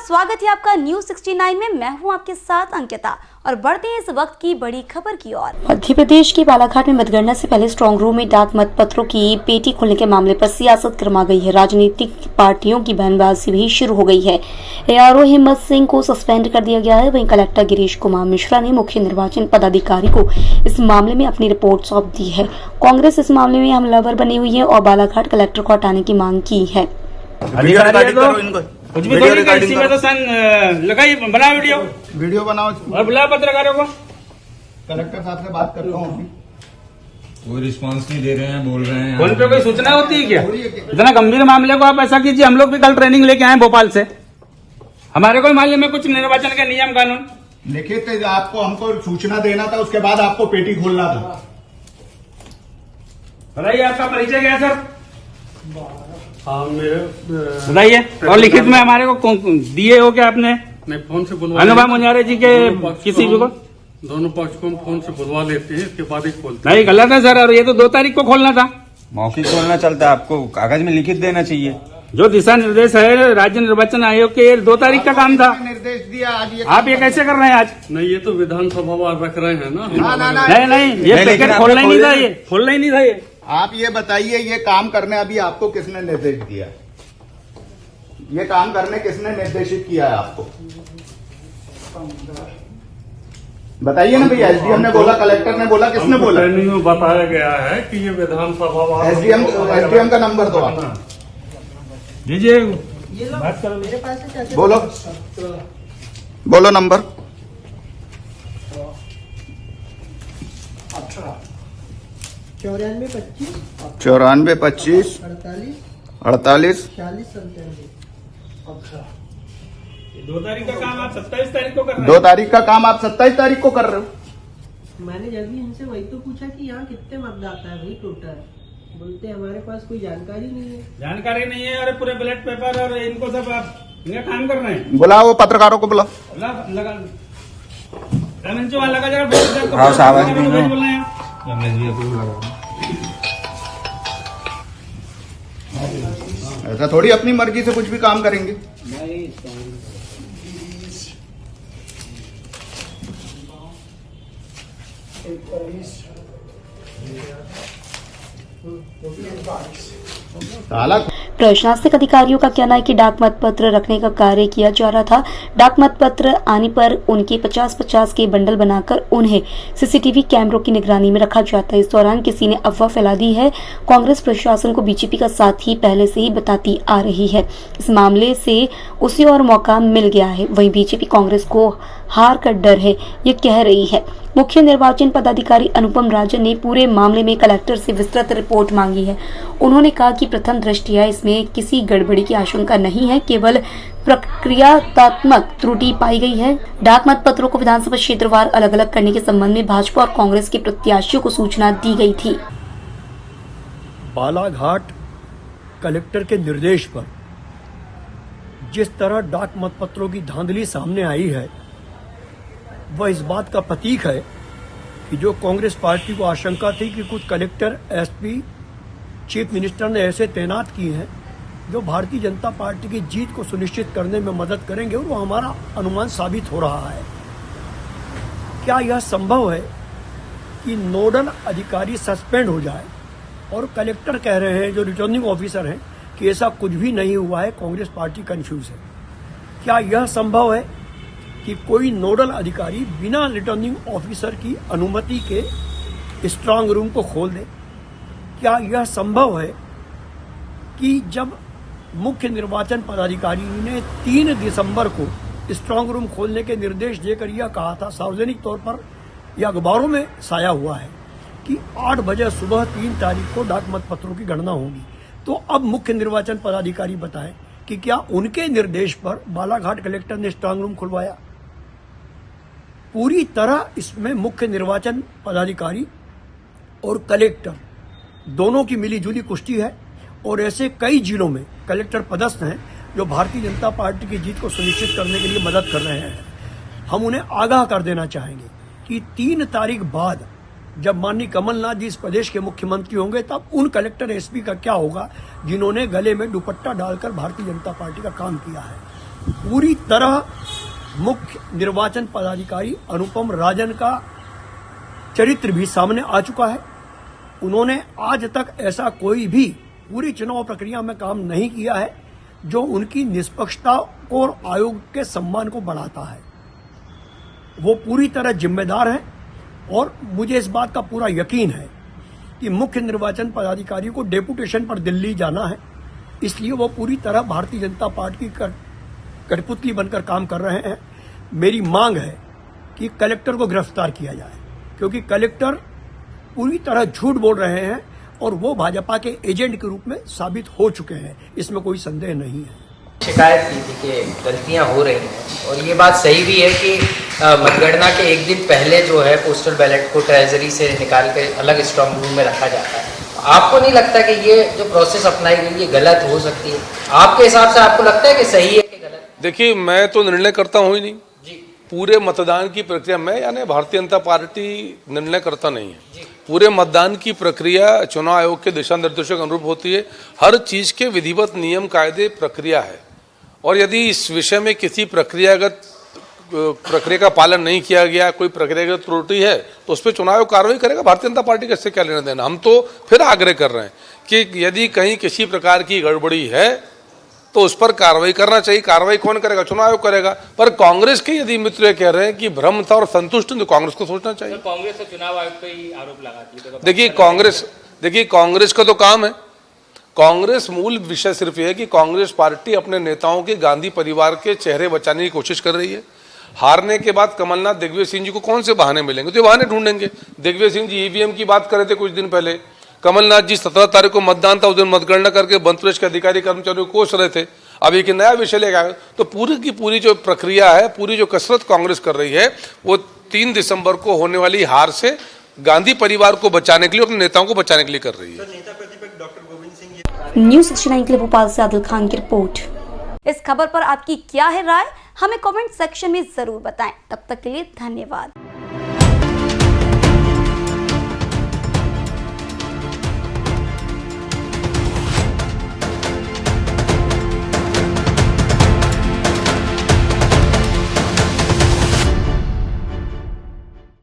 स्वागत है आपका न्यूज 69 में। मैं हूं आपके साथ अंकिता और बढ़ते हैं इस वक्त की बड़ी खबर की ओर। मध्य प्रदेश के बालाघाट में मतगणना से पहले स्ट्रांग रूम में डाक मत पत्रों की पेटी खोलने के मामले पर सियासत गरमा गई है। राजनीतिक पार्टियों की बयानबाजी भी शुरू हो गई है। एआरओ हिम्मत सिंह को सस्पेंड कर दिया गया है। वहीं कलेक्टर गिरीश कुमार मिश्रा ने मुख्य निर्वाचन पदाधिकारी को इस मामले में अपनी रिपोर्ट सौंप दी है। कांग्रेस इस मामले में हमलावर बनी हुई है और बालाघाट कलेक्टर को हटाने की मांग की है। कुछ भी थोड़ी का इसी में तो सन लगाई बनाओ वीडियो बनाओ और बुलाओ पत्रकारों को। कलेक्टर साहब से बात करता हूँ। कोई रिस्पांस नहीं दे रहे हैं, बोल रहे हैं फोन पे कोई सूचना होती है क्या? इतना गंभीर मामले को आप ऐसा कीजिए, हम लोग भी कल ट्रेनिंग लेके आए भोपाल से, हमारे को मालूम है कुछ निर्वाचन के नियम कानून। लिखित आपको हमको सूचना देना था, उसके बाद आपको पेटी खोलना था। बताइए आपका परिचय क्या है सर? हाँ मेरे बताइए। और लिखित में हमारे को दिए हो क्या आपने? नहीं, फोन से बुलवा अनुभव मुंजारे जी के किसी को दोनों पक्ष को हम फोन से बुलवा लेते हैं, इसके बाद ही खोलते नहीं, गलत है सर। और ये तो 2 तारीख को खोलना था। मौखिक खोलना चलता है, आपको कागज में लिखित देना चाहिए। जो दिशा निर्देश है राज्य निर्वाचन आयोग के, 2 तारीख का काम था। निर्देश दिया आज आप ये कैसे कर रहे हैं आज? नहीं, ये तो विधानसभा वार रख रहे हैं ना। नहीं, ये पैकेट खोलना ही नहीं था, ये खोलना ही नहीं था। ये आप ये बताइए, ये काम करने अभी आपको किसने निर्देश दिया? ये काम करने किसने निर्देशित किया है आपको? बताइए ना भैया। एसडीएम ने बोला, कलेक्टर ने बोला, किसने बोला? ट्रेनिंग में बताया गया है कि ये विधानसभा वार। एसडीएम का नंबर दो आप। दीजिए, बात करो मेरे पास। बोलो नंबर। 9425 48 अच्छा, 2 तारीख का काम आप 27 तारीख को कर रहे हैं। 2 तारीख का काम आप 27 तारीख को कर रहे हो। मैंने जब भी इनसे वही तो पूछा कि यहाँ कितने मतदाता है भाई टोटल, बोलते हमारे पास कोई जानकारी नहीं है। जानकारी नहीं है और पूरे बैलेट पेपर और इनको सब आप इनका काम कर रहे हैं। बुलाओ वो पत्रकारों को, बुलाओ। लगा लगा जरा। हाँ साहब, बोल रहे हैं ऐसा थोड़ी अपनी मर्जी से कुछ भी काम करेंगे। प्रशासनिक अधिकारियों का कहना है कि डाक मत पत्र रखने का कार्य किया जा रहा था। डाक मत पत्र आने पर उनके 50-50 के बंडल बनाकर उन्हें सीसीटीवी कैमरों की निगरानी में रखा जाता है। इस दौरान किसी ने अफवाह फैला दी है। कांग्रेस प्रशासन को बीजेपी का साथ ही पहले से ही बताती आ रही है। इस मामले से उसे और मौका मिल गया है। वहीं बीजेपी कांग्रेस को हार का डर है, ये कह रही है। मुख्य निर्वाचन पदाधिकारी अनुपम राजन ने पूरे मामले में कलेक्टर से विस्तृत रिपोर्ट मांगी है। उन्होंने कहा कि प्रथम दृष्टया इसमें किसी गड़बड़ी की आशंका नहीं है, केवल प्रक्रियात्मक त्रुटि पाई गई है। डाक मत पत्रों को विधानसभा क्षेत्रवार अलग अलग करने के संबंध में भाजपा और कांग्रेस के प्रत्याशियों को सूचना दी गई थी। बालाघाट कलेक्टर के निर्देश पर जिस तरह डाक मत पत्रों की धांधली सामने आई है, वह इस बात का प्रतीक है कि जो कांग्रेस पार्टी को आशंका थी कि कुछ कलेक्टर, एसपी, चीफ मिनिस्टर ने ऐसे तैनात किए हैं जो भारतीय जनता पार्टी की जीत को सुनिश्चित करने में मदद करेंगे, और वो हमारा अनुमान साबित हो रहा है। क्या यह संभव है कि नोडल अधिकारी सस्पेंड हो जाए और कलेक्टर कह रहे हैं, जो रिटर्निंग ऑफिसर हैं, कि ऐसा कुछ भी नहीं हुआ है, कांग्रेस पार्टी कंफ्यूज है? क्या यह संभव है कि कोई नोडल अधिकारी बिना रिटर्निंग ऑफिसर की अनुमति के स्ट्रांग रूम को खोल दे? क्या यह संभव है कि जब मुख्य निर्वाचन पदाधिकारी ने 3 दिसंबर को स्ट्रांग रूम खोलने के निर्देश देकर यह कहा था, सार्वजनिक तौर पर यह अखबारों में साया हुआ है, कि 8 बजे सुबह 3 तारीख को डाक मत पत्रों की गणना होगी, तो अब मुख्य निर्वाचन पदाधिकारी बताएं कि क्या उनके निर्देश पर बालाघाट कलेक्टर ने स्ट्रांग रूम खुलवाया? पूरी तरह इसमें मुख्य निर्वाचन पदाधिकारी और कलेक्टर दोनों की मिलीजुली कुश्ती है, और ऐसे कई जिलों में कलेक्टर पदस्थ हैं जो भारतीय जनता पार्टी की जीत को सुनिश्चित करने के लिए मदद कर रहे हैं। हम उन्हें आगाह कर देना चाहेंगे कि 3 तारीख बाद जब माननीय कमलनाथ जी इस प्रदेश के मुख्यमंत्री होंगे, तब उन कलेक्टर, एसपी का क्या होगा जिन्होंने गले में दुपट्टा डालकर भारतीय जनता पार्टी का काम किया है। पूरी तरह मुख्य निर्वाचन पदाधिकारी अनुपम राजन का चरित्र भी सामने आ चुका है। उन्होंने आज तक ऐसा कोई भी पूरी चुनाव प्रक्रिया में काम नहीं किया है जो उनकी निष्पक्षता और आयोग के सम्मान को बढ़ाता है। वो पूरी तरह जिम्मेदार हैं और मुझे इस बात का पूरा यकीन है कि मुख्य निर्वाचन पदाधिकारी को डेपुटेशन पर दिल्ली जाना है, इसलिए वो पूरी तरह भारतीय जनता पार्टी की कठपुतली बनकर काम कर रहे हैं। मेरी मांग है कि कलेक्टर को गिरफ्तार किया जाए, क्योंकि कलेक्टर पूरी तरह झूठ बोल रहे हैं और वो भाजपा के एजेंट के रूप में साबित हो चुके हैं, इसमें कोई संदेह नहीं है। शिकायत की थी कि गलतियां हो रही हैं और ये बात सही भी है कि मतगणना के एक दिन पहले जो है पोस्टल बैलेट को ट्रेजरी से निकाल के अलग स्ट्रांग रूम में रखा जाता है। आपको नहीं लगता कि ये जो प्रोसेस अपनाई गई ये गलत हो सकती है? आपके हिसाब से आपको लगता है कि सही है कि गलत? देखिए, मैं तो निर्णय करता हूँ ही नहीं जी। पूरे मतदान की प्रक्रिया में यानी भारतीय जनता पार्टी निर्णय करता नहीं है। पूरे मतदान की प्रक्रिया चुनाव आयोग के दिशा निर्देशों के अनुरूप होती है। हर चीज के विधिवत नियम कायदे प्रक्रिया है और यदि इस विषय में किसी प्रक्रिया का पालन नहीं किया गया, कोई प्रक्रियागत त्रुटि है तो उस पर चुनाव आयोग कार्रवाई करेगा। भारतीय जनता पार्टी का इससे क्या लेना देना। हम तो फिर आग्रह कर रहे हैं कि यदि कहीं किसी प्रकार की गड़बड़ी है तो उस पर कार्रवाई करना चाहिए। कार्रवाई कौन करेगा? चुनाव आयोग करेगा। पर कांग्रेस के यदि मित्र ये कह रहे हैं कि भ्रम था और संतुष्ट, तो कांग्रेस को सोचना चाहिए। कांग्रेस तो चुनाव आयोग पे ही आरोप लगाती है। देखिए कांग्रेस का तो काम है। कांग्रेस मूल विषय सिर्फ यह है कि कांग्रेस पार्टी अपने नेताओं के गांधी परिवार के चेहरे बचाने की कोशिश कर रही है। हारने के बाद कमलनाथ दिग्विजय सिंह जी को कौन से बहाने मिलेंगे? तो ये बहाने ढूंढेंगे। दिग्विजय सिंह जी ईवीएम की बात कर रहे थे कुछ दिन पहले। कमलनाथ जी 17 तारीख को मतदान था, उस दिन मतगणना करके बंद के अधिकारी कर्मचारियों को कोस रहे थे। अब एक नया विषय लेकर आए। तो पूरी की पूरी जो प्रक्रिया है, पूरी जो कसरत कांग्रेस कर रही है, वो 3 दिसंबर को होने वाली हार से गांधी परिवार को बचाने के लिए, अपने नेताओं को बचाने के लिए कर रही है। न्यूज़ 9 के लिए भोपाल से आदिल खान की रिपोर्ट। इस खबर पर आपकी क्या है राय? हमें कमेंट सेक्शन में जरूर बताएं। तब तक के लिए धन्यवाद।